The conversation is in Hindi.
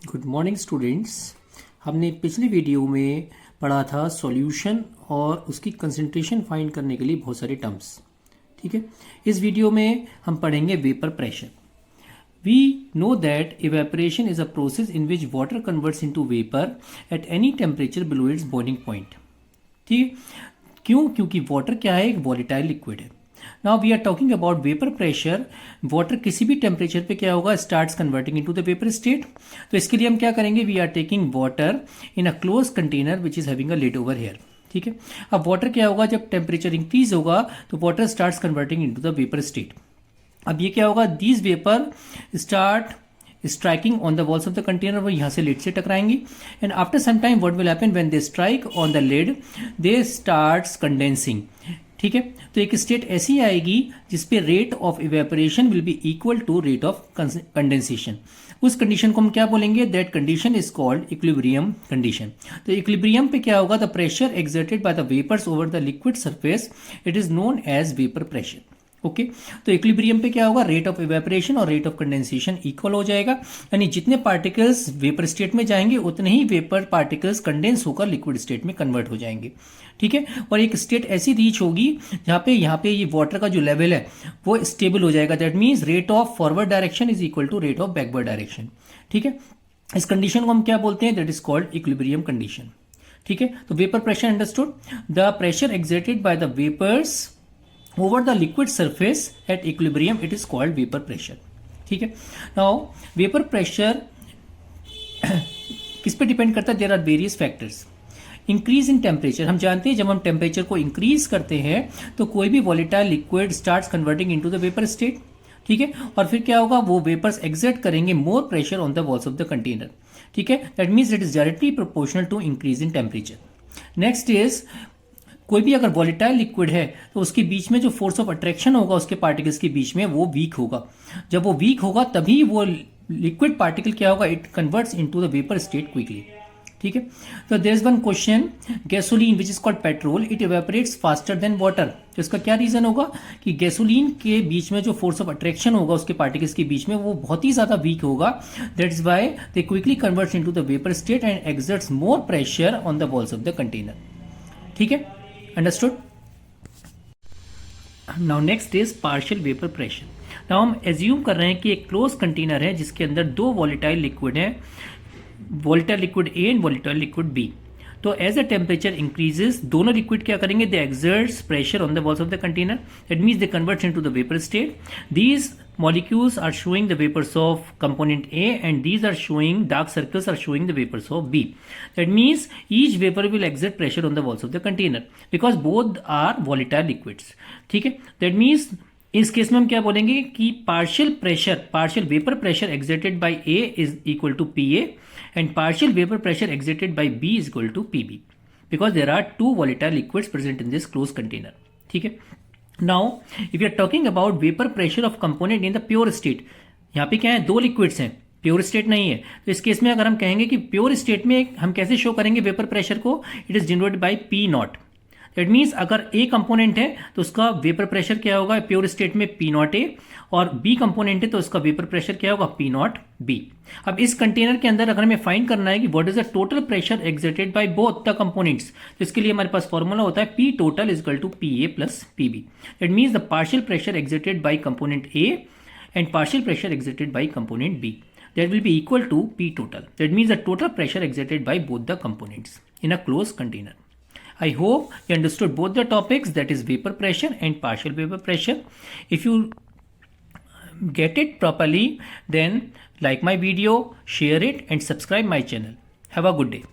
Good morning students. हमने पिछले वीडियो में पढ़ा था सॉल्यूशन और उसकी कंसंट्रेशन फाइंड करने के लिए बहुत सारे टर्म्स। ठीक है, इस वीडियो में हम पढ़ेंगे vapour pressure. We know that evaporation is a process in which water converts into vapour at any temperature below its boiling point. ठीक है, क्यों? क्योंकि वाटर क्या है? एक वॉलेटाइल लिक्विड है। Now we are talking about vapour pressure. Water किसी भी टेम्परेचर पे क्या होगा? Starts converting into the vapour state. तो इसके लिए हम क्या करेंगे? We are taking water in a close container which is having a lid over here. ठीक है, अब वाटर क्या होगा? जब टेम्परेचर इंक्रीज होगा तो water starts converting into the vapour state. अब ये क्या होगा? These vapour start striking on the walls of the container, वो यहाँ से lid से टकराएंगी and after some time what will happen when they strike on the lid they starts condensing। ठीक है, तो एक स्टेट ऐसी आएगी जिसपे rate of evaporation will be equal to rate of condensation. उस कंडीशन को हम क्या बोलेंगे? That condition is called equilibrium condition. तो इक्विलिब्रियम पे क्या होगा? The pressure exerted by the vapours over the liquid surface it is known as vapour pressure. Okay, तो इक्विलिब्रियम पे क्या होगा? रेट ऑफ इवेपोरेशन और रेट ऑफ कंडेंसेशन इक्वल हो जाएगा, यानी जितने पार्टिकल्स वेपर स्टेट में जाएंगे उतने ही वेपर पार्टिकल्स कंडेंस होकर लिक्विड स्टेट में कन्वर्ट हो जाएंगे। ठीक है, और एक स्टेट ऐसी रीच होगी जहां पे यहाँ पे ये वाटर का जो लेवल है वो स्टेबल हो जाएगा। That means rate of forward direction is equal to rate of backward direction. ठीक है, इस कंडीशन को हम क्या बोलते हैं? That is called equilibrium condition. ठीक है, तो vapour pressure understood. The pressure exerted by the vapours over the liquid surface at equilibrium it is called vapor pressure। ठीक है, now vapor pressure किस पे डिपेंड करता है? there are various factors। Increase in temperature, हम जानते हैं जब हम टेम्परेचर को इंक्रीज करते हैं तो कोई भी volatile liquid starts converting into the vapour state. ठीक है, और फिर क्या होगा? वो वेपर्स एक्सर्ट करेंगे more pressure on the walls of the container. ठीक है, that means it is directly proportional to increase in temperature. Next is कोई भी अगर वॉलेटाइल लिक्विड है तो उसके बीच में जो फोर्स ऑफ अट्रैक्शन होगा उसके पार्टिकल्स के बीच में वो वीक होगा। जब वो वीक होगा तभी वो लिक्विड पार्टिकल क्या होगा? It converts into the vapour state quickly. ठीक है, तो there is one question, gasoline which is called petrol it evaporates faster than water. तो इसका क्या रीजन होगा? कि गैसोलीन के बीच में जो फोर्स ऑफ अट्रैक्शन होगा उसके पार्टिकल्स के बीच में वो बहुत ही ज्यादा वीक होगा। That is why they quickly converts into the vapour state and exerts more pressure on the walls of the container. ठीक है, understood. Now next is partial vapour pressure. Now हम एज्यूम कर रहे हैं कि एक क्लोज कंटेनर है जिसके अंदर दो वॉलेटाइल लिक्विड है, volatile liquid A and volatile liquid B. तो एज द टेम्परेचर इंक्रीजेस दोनों लिक्विड क्या करेंगे? They exerts pressure on the walls of the container. That means they converts into the vapour state. These molecules are showing the vapors of component A and these are showing, dark circles are showing the vapors of B. That means each vapor will exert pressure on the walls of the container because both are volatile liquids। ठीक है, that means इस केस में हम क्या बोलेंगे कि partial vapor pressure exerted by A is equal to PA and partial vapor pressure exerted by B is equal to PB because there are two volatile liquids present in this closed container। ठीक है, Now, if you are talking about vapor pressure of component in the pure state, यहाँ पे क्या है? दो लिक्विड्स हैं, प्योर स्टेट नहीं है। तो इस केस में अगर हम कहेंगे कि प्योर स्टेट में हम कैसे शो करेंगे वेपर प्रेशर को? It is generated by P not. That means अगर ए कंपोनेंट है तो उसका वेपर प्रेशर क्या होगा? प्योर स्टेट में पी नॉट ए, और बी कंपोनेंट है तो उसका वेपर प्रेशर क्या होगा? P not be. अब इस कंटेनर के अंदर अगर हमें फाइंड करना है कि what is the total pressure exerted by both the components, तो इसके लिए हमारे पास फॉर्मूला होता है P total is equal to P A plus P B. That means the partial pressure exerted by component A and partial pressure exerted by component B, that will be equal to P total. That means the total pressure exerted by both the components in a closed container. I hope you understood both the topics, that is vapor pressure and partial vapor pressure. If you get it properly, then like my video, share it and subscribe my channel. Have a good day.